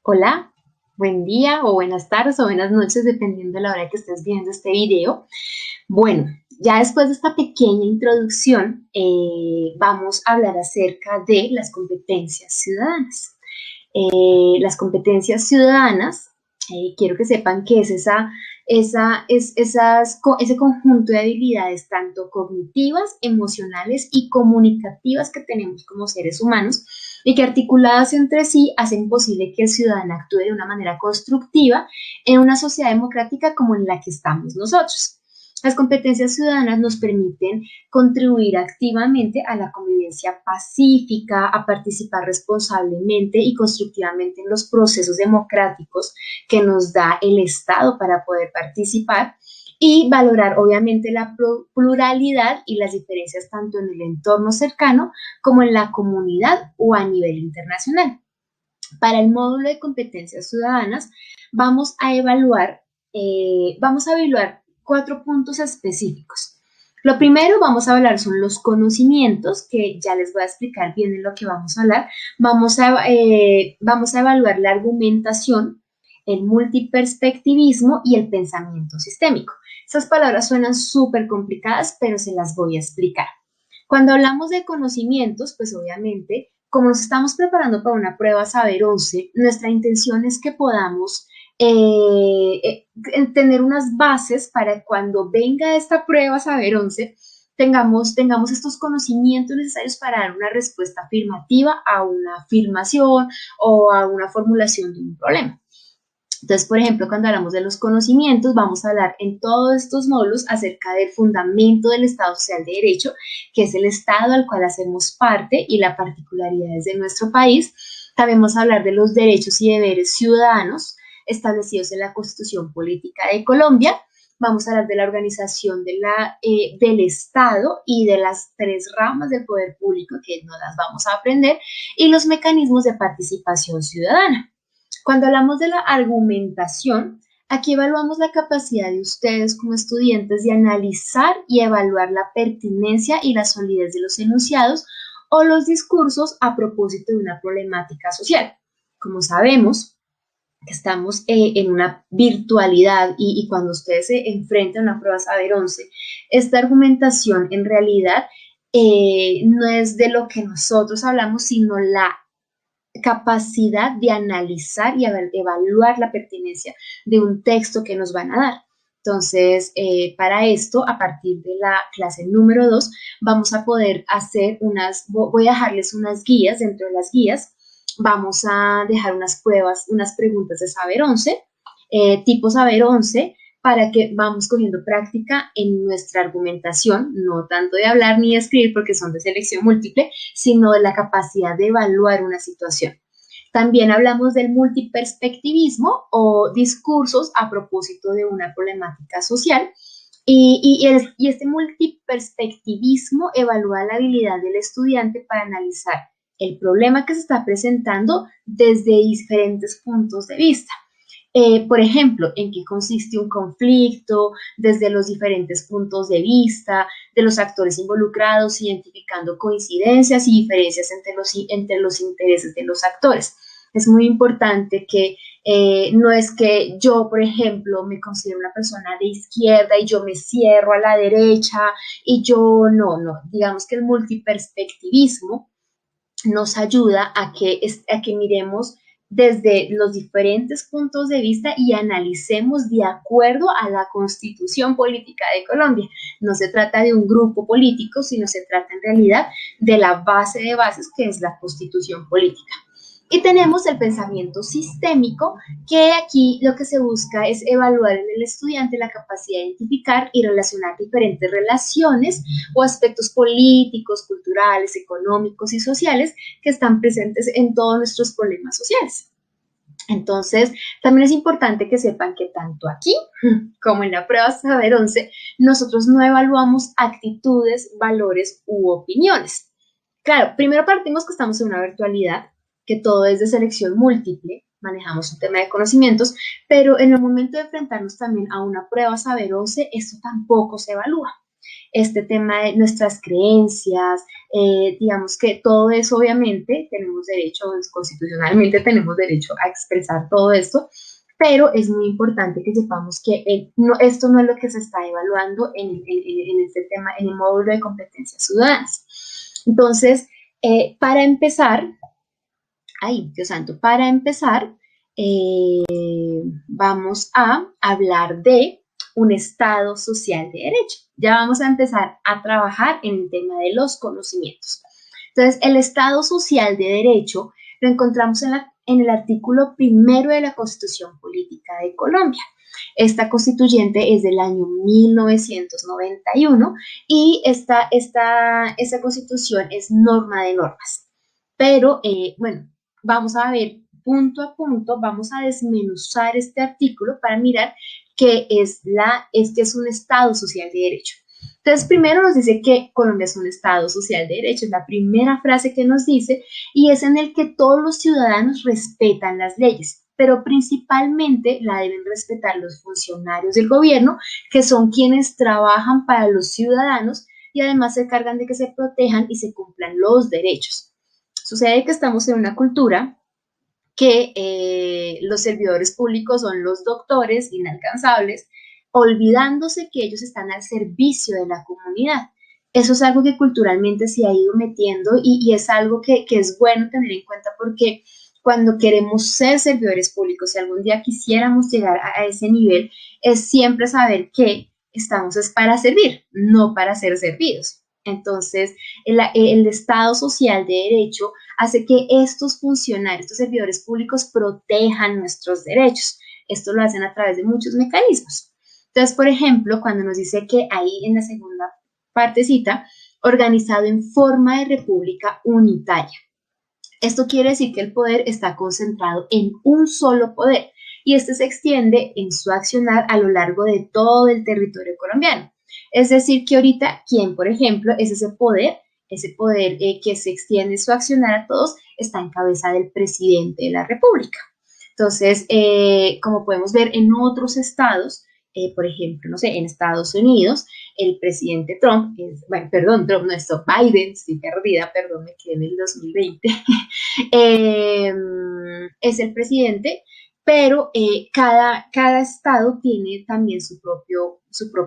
Hola, buen día o buenas tardes o buenas noches, dependiendo de la hora que estés viendo este video. Bueno, ya después de esta pequeña introducción, vamos a hablar acerca de las competencias ciudadanas. Las competencias ciudadanas, quiero que sepan que es ese conjunto de habilidades tanto cognitivas, emocionales y comunicativas que tenemos como seres humanos y que articuladas entre sí hacen posible que el ciudadano actúe de una manera constructiva en una sociedad democrática como en la que estamos nosotros. Las competencias ciudadanas nos permiten contribuir activamente a la convivencia pacífica, a participar responsablemente y constructivamente en los procesos democráticos que nos da el Estado para poder participar y valorar obviamente la pluralidad y las diferencias tanto en el entorno cercano como en la comunidad o a nivel internacional. Para el módulo de competencias ciudadanas vamos a evaluar 4 puntos específicos. Lo primero vamos a hablar son los conocimientos, que ya les voy a explicar bien de lo que vamos a hablar. Vamos a evaluar la argumentación, el multiperspectivismo y el pensamiento sistémico. Esas palabras suenan súper complicadas, pero se las voy a explicar. Cuando hablamos de conocimientos, pues obviamente, como nos estamos preparando para una prueba Saber 11, nuestra intención es que podamos tener unas bases para cuando venga esta prueba Saber 11, tengamos estos conocimientos necesarios para dar una respuesta afirmativa a una afirmación o a una formulación de un problema. Entonces, por ejemplo, cuando hablamos de los conocimientos, vamos a hablar en todos estos módulos acerca del fundamento del Estado Social de Derecho, que es el Estado al cual hacemos parte y las particularidades de nuestro país. También vamos a hablar de los derechos y deberes ciudadanos establecidos en la Constitución Política de Colombia. Vamos a hablar de la organización del Estado y de las 3 ramas del poder público que no las vamos a aprender y los mecanismos de participación ciudadana. Cuando hablamos de la argumentación, aquí evaluamos la capacidad de ustedes como estudiantes de analizar y evaluar la pertinencia y la solidez de los enunciados o los discursos a propósito de una problemática social. Como sabemos, estamos en una virtualidad y cuando ustedes se enfrentan a una prueba Saber 11, esta argumentación en realidad no es de lo que nosotros hablamos, sino la capacidad de analizar y evaluar la pertinencia de un texto que nos van a dar. Entonces, para esto, a partir de la clase número 2, vamos a poder hacer voy a dejarles unas guías. Dentro de las guías vamos a dejar unas pruebas, unas preguntas de Saber 11, tipo Saber 11, para que vamos cogiendo práctica en nuestra argumentación, no tanto de hablar ni de escribir porque son de selección múltiple, sino de la capacidad de evaluar una situación. También hablamos del multiperspectivismo o discursos a propósito de una problemática social. Y este multiperspectivismo evalúa la habilidad del estudiante para analizar el problema que se está presentando desde diferentes puntos de vista. Por ejemplo, en qué consiste un conflicto, desde los diferentes puntos de vista, de los actores involucrados, identificando coincidencias y diferencias entre los intereses de los actores. Es muy importante que no es que yo, por ejemplo, me considero una persona de izquierda y yo me cierro a la derecha y yo no, digamos que el multiperspectivismo nos ayuda a que miremos desde los diferentes puntos de vista y analicemos de acuerdo a la Constitución Política de Colombia. No se trata de un grupo político, sino se trata en realidad de la base de bases que es la Constitución Política. Y tenemos el pensamiento sistémico, que aquí lo que se busca es evaluar en el estudiante la capacidad de identificar y relacionar diferentes relaciones o aspectos políticos, culturales, económicos y sociales que están presentes en todos nuestros problemas sociales. Entonces, también es importante que sepan que tanto aquí como en la prueba Saber 11, nosotros no evaluamos actitudes, valores u opiniones. Claro, primero partimos que estamos en una virtualidad, que todo es de selección múltiple, manejamos un tema de conocimientos, pero en el momento de enfrentarnos también a una prueba Saber 11, esto tampoco se evalúa. este tema de nuestras creencias, digamos que todo eso obviamente tenemos derecho, constitucionalmente tenemos derecho a expresar todo esto, pero es muy importante que sepamos que esto no es lo que se está evaluando en este tema, en el módulo de competencias ciudadanas. Entonces, para empezar, ay, Dios santo, para empezar, vamos a hablar de un Estado social de derecho. Ya vamos a empezar a trabajar en el tema de los conocimientos. Entonces, el Estado social de derecho lo encontramos en el artículo primero de la Constitución Política de Colombia. Esta constituyente es del año 1991 y esta constitución es norma de normas. Pero, bueno, vamos a ver punto a punto, vamos a desmenuzar este artículo para mirar qué es es un Estado social de derecho. Entonces, primero nos dice que Colombia es un Estado social de derecho, es la primera frase que nos dice, y es en el que todos los ciudadanos respetan las leyes, pero principalmente la deben respetar los funcionarios del gobierno, que son quienes trabajan para los ciudadanos y además se encargan de que se protejan y se cumplan los derechos. Sucede que estamos en una cultura que los servidores públicos son los doctores inalcanzables, olvidándose que ellos están al servicio de la comunidad. Eso es algo que culturalmente se ha ido metiendo y es algo que es bueno tener en cuenta porque cuando queremos ser servidores públicos, si algún día quisiéramos llegar a ese nivel, es siempre saber que estamos es para servir, no para ser servidos. Entonces, el Estado social de derecho hace que estos funcionarios, estos servidores públicos protejan nuestros derechos. Esto lo hacen a través de muchos mecanismos. Entonces, por ejemplo, cuando nos dice que ahí en la segunda partecita, organizado en forma de república unitaria. Esto quiere decir que el poder está concentrado en un solo poder y este se extiende en su accionar a lo largo de todo el territorio colombiano. Es decir, que ahorita, quien, por ejemplo, es ese poder que se extiende su accionar a todos, está en cabeza del presidente de la República. Entonces, como podemos ver en otros estados, por ejemplo, no sé, en Estados Unidos, el presidente Trump, Trump, no, esto, Biden, estoy perdida, perdón, me quedé en el 2020, es el presidente, pero cada estado tiene también su propio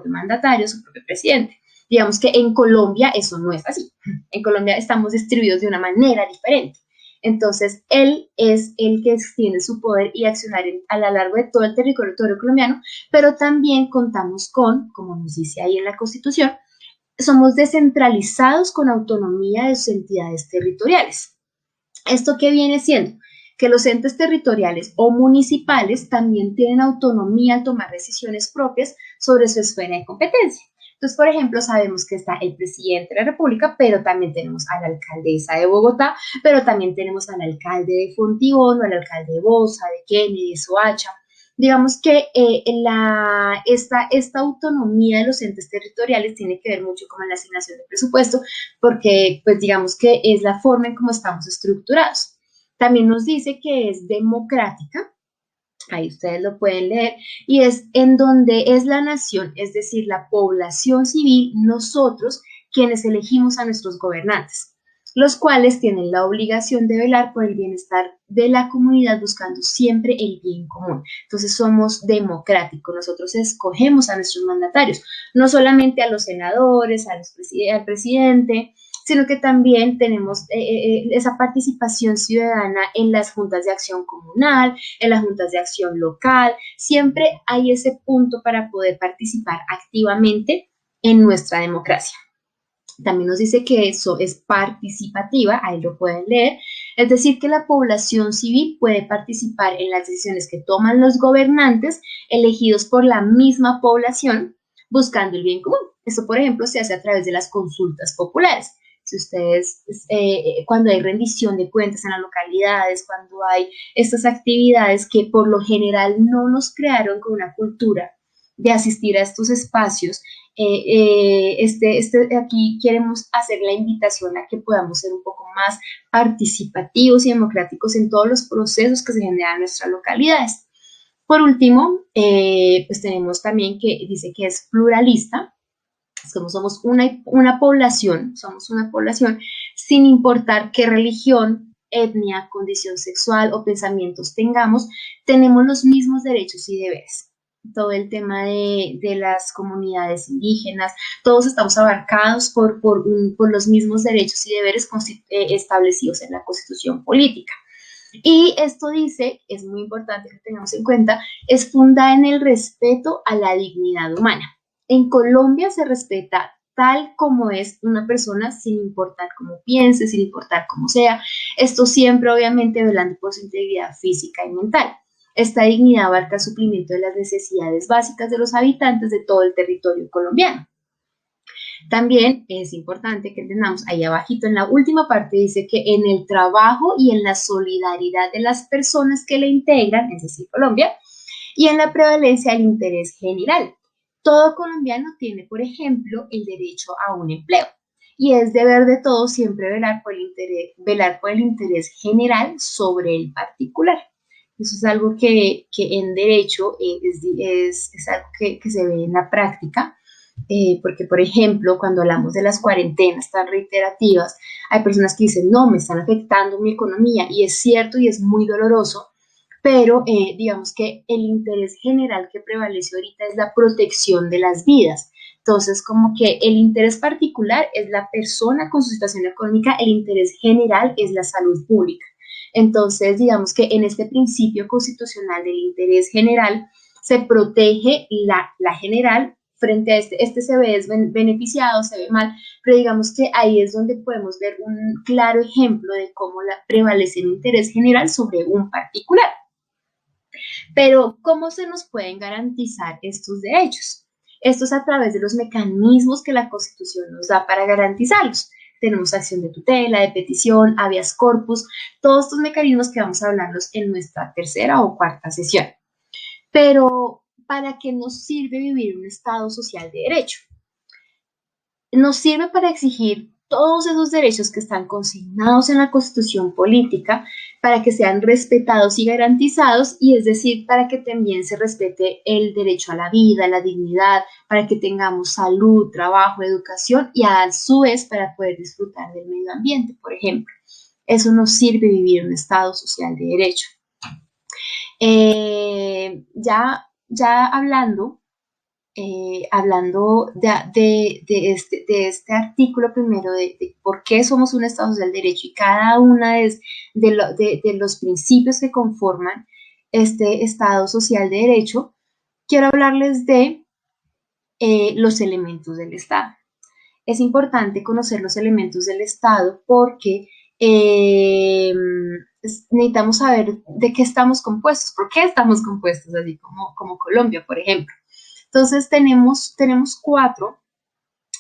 mandatario, su propio presidente. Digamos que en Colombia eso no es así. En Colombia estamos distribuidos de una manera diferente. Entonces, él es el que extiende su poder y accionar a lo largo de todo el territorio colombiano, pero también contamos con, como nos dice ahí en la Constitución, somos descentralizados con autonomía de sus entidades territoriales. ¿Esto qué viene siendo? Que los entes territoriales o municipales también tienen autonomía al tomar decisiones propias sobre su esfera de competencia. Entonces, por ejemplo, sabemos que está el presidente de la República, pero también tenemos a la alcaldesa de Bogotá, pero también tenemos al alcalde de Fontibón, o al alcalde de Bosa, de Kennedy, de Soacha. Digamos que esta autonomía de los entes territoriales tiene que ver mucho con la asignación de presupuesto, porque pues digamos que es la forma en cómo estamos estructurados. También nos dice que es democrática, ahí ustedes lo pueden leer, y es en donde es la nación, es decir, la población civil, nosotros, quienes elegimos a nuestros gobernantes, los cuales tienen la obligación de velar por el bienestar de la comunidad buscando siempre el bien común. Entonces somos democráticos, nosotros escogemos a nuestros mandatarios, no solamente a los senadores, al presidente, sino que también tenemos esa participación ciudadana en las juntas de acción comunal, en las juntas de acción local. Siempre hay ese punto para poder participar activamente en nuestra democracia. También nos dice que eso es participativa, ahí lo pueden leer, es decir, que la población civil puede participar en las decisiones que toman los gobernantes elegidos por la misma población buscando el bien común. Esto, por ejemplo, se hace a través de las consultas populares. Si ustedes, cuando hay rendición de cuentas en las localidades, cuando hay estas actividades que por lo general no nos crearon con una cultura de asistir a estos espacios, aquí queremos hacer la invitación a que podamos ser un poco más participativos y democráticos en todos los procesos que se generan en nuestras localidades. Por último, pues tenemos también que dice que es pluralista, Somos somos una población sin importar qué religión, etnia, condición sexual o pensamientos tengamos, tenemos los mismos derechos y deberes. Todo el tema de las comunidades indígenas, todos estamos abarcados por los mismos derechos y deberes establecidos en la Constitución política. Y esto dice, es muy importante que tengamos en cuenta, es fundada en el respeto a la dignidad humana. En Colombia se respeta tal como es una persona, sin importar cómo piense, sin importar cómo sea. Esto siempre, obviamente, velando por su integridad física y mental. Esta dignidad abarca el suplimiento de las necesidades básicas de los habitantes de todo el territorio colombiano. También es importante que entendamos, ahí abajito en la última parte dice que en el trabajo y en la solidaridad de las personas que le integran, es decir, Colombia, y en la prevalencia del interés general. Todo colombiano tiene, por ejemplo, el derecho a un empleo y es deber de todos siempre velar por el interés general sobre el particular. Eso es algo que en derecho es algo que se ve en la práctica. Porque, por ejemplo, cuando hablamos de las cuarentenas tan reiterativas, hay personas que dicen, no, me están afectando mi economía, y es cierto y es muy doloroso, pero digamos que el interés general que prevalece ahorita es la protección de las vidas. Entonces, como que el interés particular es la persona con su situación económica, el interés general es la salud pública. Entonces, digamos que en este principio constitucional del interés general se protege la general frente a este se ve beneficiado, se ve mal, pero digamos que ahí es donde podemos ver un claro ejemplo de cómo prevalece el interés general sobre un particular. Pero, ¿cómo se nos pueden garantizar estos derechos? Esto es a través de los mecanismos que la Constitución nos da para garantizarlos. Tenemos acción de tutela, de petición, habeas corpus, todos estos mecanismos que vamos a hablarlos en nuestra tercera o cuarta sesión. Pero, ¿para qué nos sirve vivir un Estado social de derecho? Nos sirve para exigir todos esos derechos que están consignados en la Constitución política para que sean respetados y garantizados, y es decir, para que también se respete el derecho a la vida, la dignidad, para que tengamos salud, trabajo, educación y a su vez para poder disfrutar del medio ambiente, por ejemplo. Eso nos sirve vivir un Estado social de derecho. Ya hablando de este artículo primero, de por qué somos un Estado social de derecho y cada una de los principios que conforman este Estado social de derecho, quiero hablarles de los elementos del Estado. Es importante conocer los elementos del Estado porque necesitamos saber de qué estamos compuestos, por qué estamos compuestos, así como Colombia, por ejemplo. Entonces tenemos 4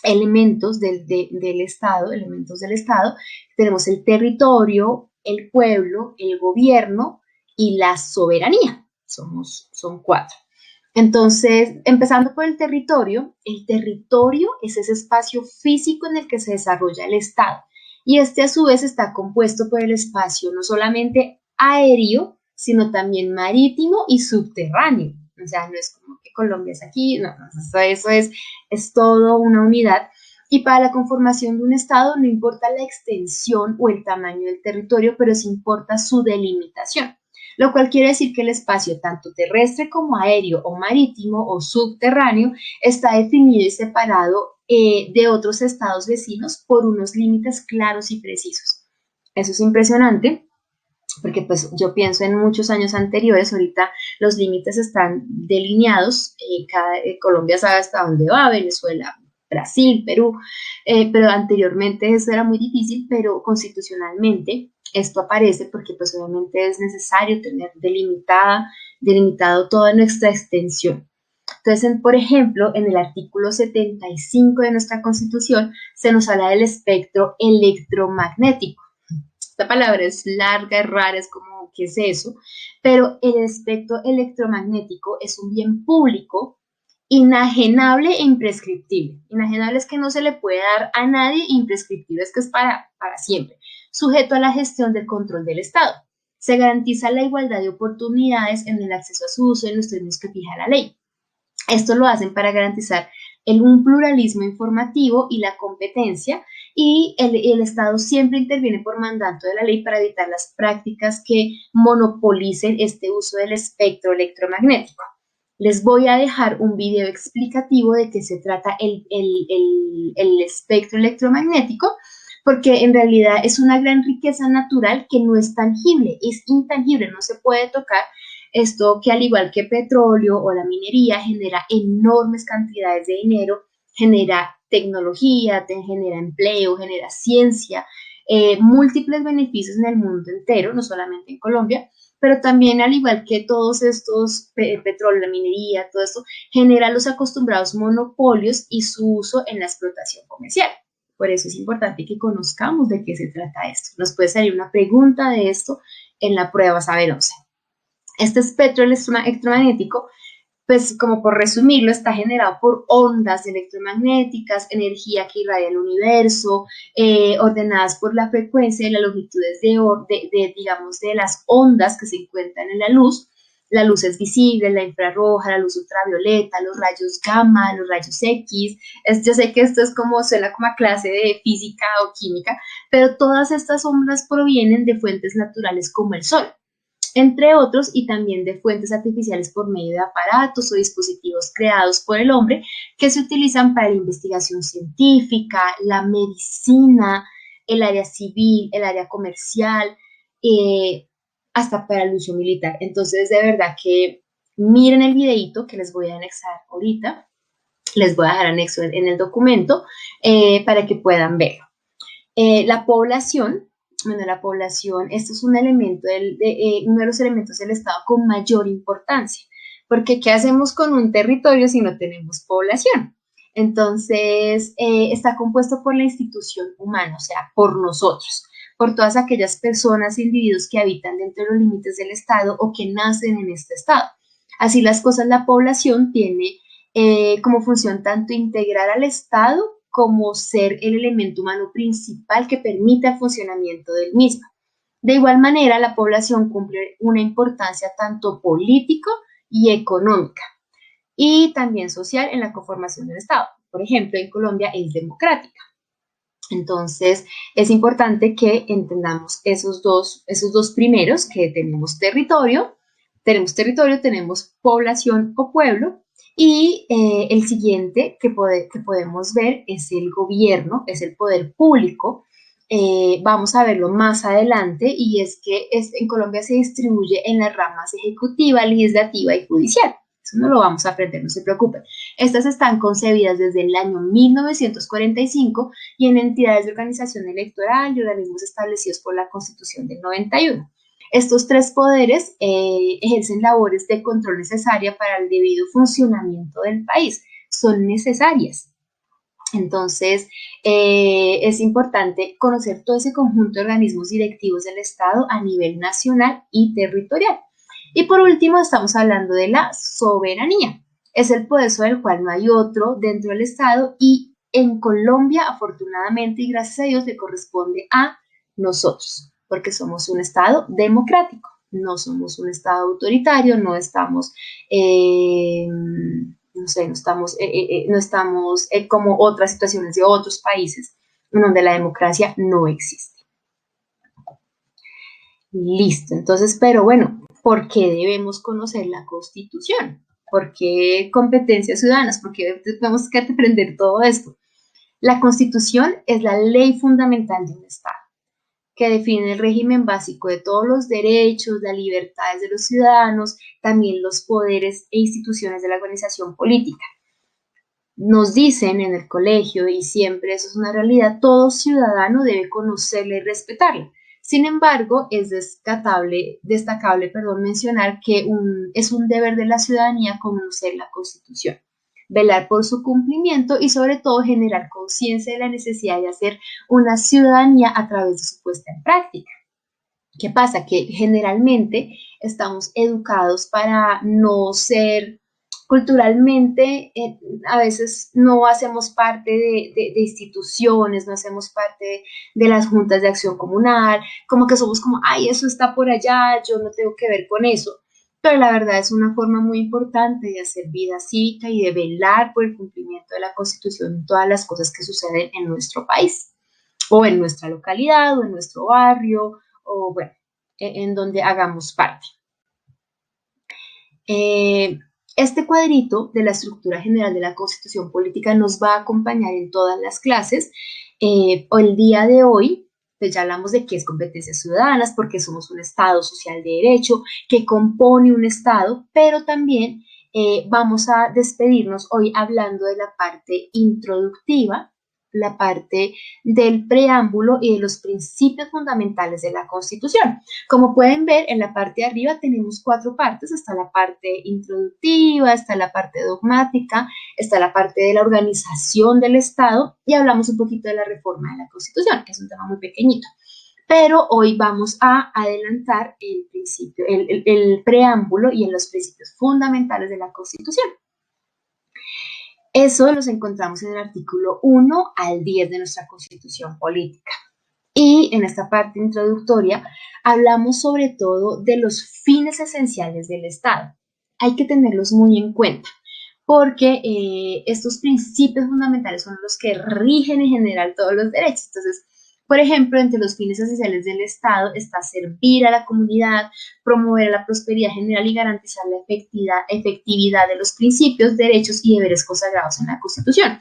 elementos del Estado, Tenemos el territorio, el pueblo, el gobierno y la soberanía. Son 4. Entonces, empezando por el territorio es ese espacio físico en el que se desarrolla el Estado. Y este a su vez está compuesto por el espacio no solamente aéreo, sino también marítimo y subterráneo. O sea, no es como que Colombia es aquí, no, eso es todo una unidad. Y para la conformación de un Estado no importa la extensión o el tamaño del territorio, pero sí importa su delimitación, lo cual quiere decir que el espacio tanto terrestre como aéreo o marítimo o subterráneo está definido y separado de otros estados vecinos por unos límites claros y precisos. Eso es impresionante, porque pues yo pienso en muchos años anteriores, ahorita los límites están delineados, Colombia sabe hasta dónde va, Venezuela, Brasil, Perú, pero anteriormente eso era muy difícil, pero constitucionalmente esto aparece porque pues obviamente es necesario tener delimitado toda nuestra extensión. Entonces, por ejemplo, en el artículo 75 de nuestra Constitución se nos habla del espectro electromagnético. Esta palabra es larga, es rara, es como, ¿qué es eso? Pero el espectro electromagnético es un bien público, inajenable e imprescriptible. Inajenable es que no se le puede dar a nadie, imprescriptible es que es para siempre, sujeto a la gestión del control del Estado. Se garantiza la igualdad de oportunidades en el acceso a su uso en los términos que fija la ley. Esto lo hacen para garantizar un pluralismo informativo y la competencia, y el Estado siempre interviene por mandato de la ley para evitar las prácticas que monopolicen este uso del espectro electromagnético. Les voy a dejar un video explicativo de qué se trata el espectro electromagnético, porque en realidad es una gran riqueza natural que no es tangible, es intangible, no se puede tocar. Esto que al igual que petróleo o la minería genera enormes cantidades de dinero, genera tecnología, genera empleo, genera ciencia, múltiples beneficios en el mundo entero, no solamente en Colombia, pero también al igual que todos estos, petróleo, la minería, todo esto, genera los acostumbrados monopolios y su uso en la explotación comercial. Por eso es importante que conozcamos de qué se trata esto. Nos puede salir una pregunta de esto en la prueba Saber 11. Este espectro electromagnético, pues como por resumirlo, está generado por ondas electromagnéticas, energía que irradia el universo, ordenadas por la frecuencia y las longitudes digamos, de las ondas que se encuentran en la luz. La luz es visible, la infrarroja, la luz ultravioleta, los rayos gamma, los rayos X. Yo sé que esto es como, suena como a clase de física o química, pero todas estas ondas provienen de fuentes naturales como el sol, entre otros, y también de fuentes artificiales por medio de aparatos o dispositivos creados por el hombre que se utilizan para la investigación científica, la medicina, el área civil, el área comercial, hasta para el uso militar. Entonces, de verdad que miren el videito que les voy a anexar ahorita, les voy a dejar anexo en el documento para que puedan verlo. La población, esto es un elemento uno de los elementos del Estado con mayor importancia, porque ¿qué hacemos con un territorio si no tenemos población? Entonces, está compuesto por la institución humana, o sea, por nosotros, por todas aquellas personas e individuos que habitan dentro de los límites del Estado o que nacen en este Estado. Así las cosas, la población tiene como función tanto integrar al Estado como ser el elemento humano principal que permite el funcionamiento del mismo. De igual manera, la población cumple una importancia tanto político y económica, y también social en la conformación del Estado. Por ejemplo, en Colombia es democrática. Entonces, es importante que entendamos esos dos primeros, que tenemos población o pueblo, y el siguiente que podemos ver es el gobierno, es el poder público. Vamos a verlo más adelante, y es que en Colombia se distribuye en las ramas ejecutiva, legislativa y judicial. Eso no lo vamos a aprender, no se preocupen. Estas están concebidas desde el año 1945 y en entidades de organización electoral y organismos establecidos por la Constitución del 91. Estos tres poderes ejercen labores de control necesaria para el debido funcionamiento del país. Son necesarias. Entonces, es importante conocer todo ese conjunto de organismos directivos del Estado a nivel nacional y territorial. Y por último, estamos hablando de la soberanía. Es el poder sobre el cual no hay otro dentro del Estado, y en Colombia, afortunadamente y gracias a Dios, le corresponde a nosotros, porque somos un Estado democrático, no somos un Estado autoritario, no estamos como otras situaciones de otros países en donde la democracia no existe. Listo, entonces, pero bueno, ¿por qué debemos conocer la Constitución? ¿Por qué competencias ciudadanas? ¿Por qué tenemos que aprender todo esto? La Constitución es la ley fundamental de un Estado, que define el régimen básico de todos los derechos, las libertades de los ciudadanos, también los poderes e instituciones de la organización política. Nos dicen en el colegio, y siempre eso es una realidad, todo ciudadano debe conocerla y respetarla. Sin embargo, es destacable mencionar que es un deber de la ciudadanía conocer la Constitución, velar por su cumplimiento y sobre todo generar conciencia de la necesidad de hacer una ciudadanía a través de su puesta en práctica. ¿Qué pasa? Que generalmente estamos educados para no ser culturalmente, a veces no hacemos parte de instituciones, no hacemos parte de las juntas de acción comunal, como que somos como, ay, eso está por allá, yo no tengo que ver con eso. pero la verdad es una forma muy importante de hacer vida cívica y de velar por el cumplimiento de la Constitución en todas las cosas que suceden en nuestro país, o en nuestra localidad, o en nuestro barrio, o bueno, en donde hagamos parte. Este cuadrito de la estructura general de la Constitución Política nos va a acompañar en todas las clases. El día de hoy, pues ya hablamos de qué es competencias ciudadanas, porque somos un Estado social de derecho, que compone un Estado, pero también vamos a despedirnos hoy hablando de la parte introductiva, la parte del preámbulo y de los principios fundamentales de la Constitución. Como pueden ver, en la parte de arriba tenemos 4 partes. Está la parte introductiva, está la parte dogmática, está la parte de la organización del Estado y hablamos un poquito de la reforma de la Constitución, que es un tema muy pequeñito. Pero hoy vamos a adelantar el principio, el preámbulo y en los principios fundamentales de la Constitución. Eso los encontramos en el artículo 1 al 10 de nuestra Constitución Política. Y en esta parte introductoria hablamos sobre todo de los fines esenciales del Estado. Hay que tenerlos muy en cuenta porque estos principios fundamentales son los que rigen en general todos los derechos. Entonces, por ejemplo, entre los fines esenciales del Estado está servir a la comunidad, promover la prosperidad general y garantizar la efectividad de los principios, derechos y deberes consagrados en la Constitución.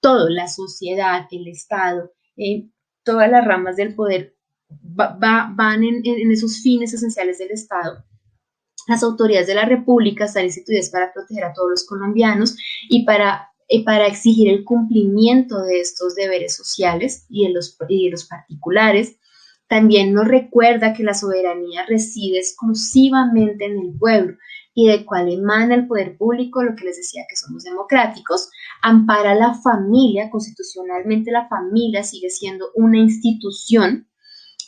Todo, la sociedad, el Estado, todas las ramas del poder van en esos fines esenciales del Estado. Las autoridades de la República están instituidas para proteger a todos los colombianos y para exigir el cumplimiento de estos deberes sociales y de los particulares. También nos recuerda que la soberanía reside exclusivamente en el pueblo y de cuál emana el poder público, lo que les decía que somos democráticos, ampara la familia, constitucionalmente la familia sigue siendo una institución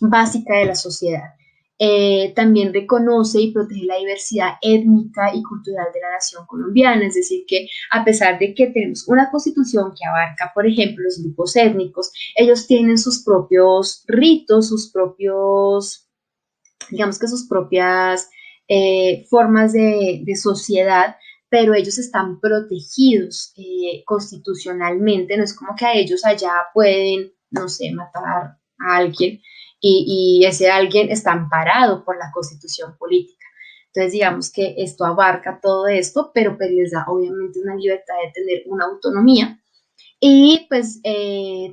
básica de la sociedad. También reconoce y protege la diversidad étnica y cultural de la nación colombiana, es decir, que a pesar de que tenemos una constitución que abarca, por ejemplo, los grupos étnicos, ellos tienen sus propios ritos, sus propios, digamos que sus propias formas de sociedad, pero ellos están protegidos constitucionalmente, no es como que a ellos allá pueden, no sé, matar a alguien, y ese alguien está amparado por la Constitución política. Entonces, digamos que esto abarca todo esto, pero pues les da obviamente una libertad de tener una autonomía. Y pues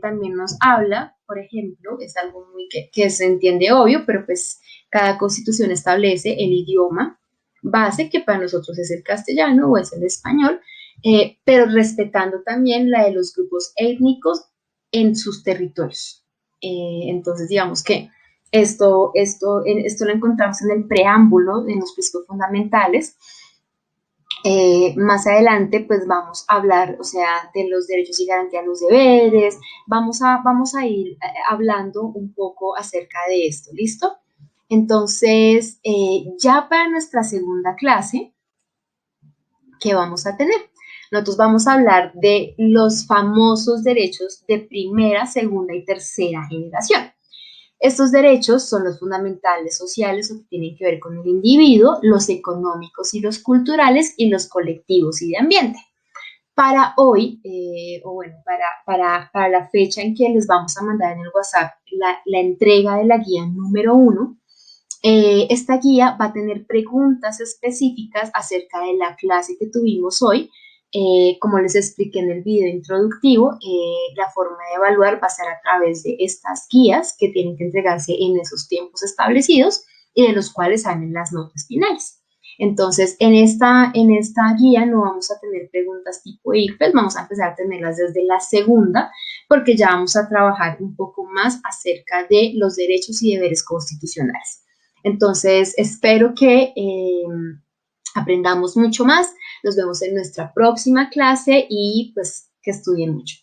también nos habla, por ejemplo, es algo muy que se entiende obvio, pero pues cada constitución establece el idioma base, que para nosotros es el castellano o es el español, pero respetando también la de los grupos étnicos en sus territorios. Entonces, digamos que esto lo encontramos en el preámbulo, en los principios fundamentales. Más adelante, pues vamos a hablar, o sea, de los derechos y garantías, los deberes. Vamos a ir hablando un poco acerca de esto, ¿listo? Entonces, ya para nuestra segunda clase, ¿qué vamos a tener? Nosotros vamos a hablar de los famosos derechos de primera, segunda y tercera generación. Estos derechos son los fundamentales sociales o que tienen que ver con el individuo, los económicos y los culturales y los colectivos y de ambiente. Para hoy, o bueno, para la fecha en que les vamos a mandar en el WhatsApp la entrega de la guía número 1, esta guía va a tener preguntas específicas acerca de la clase que tuvimos hoy. Como les expliqué en el video introductivo, la forma de evaluar va a ser a través de estas guías que tienen que entregarse en esos tiempos establecidos y de los cuales salen las notas finales. Entonces, en esta guía no vamos a tener preguntas tipo ICFES, vamos a empezar a tenerlas desde la segunda, porque ya vamos a trabajar un poco más acerca de los derechos y deberes constitucionales. Entonces, espero que aprendamos mucho más. Nos vemos en nuestra próxima clase y pues que estudien mucho.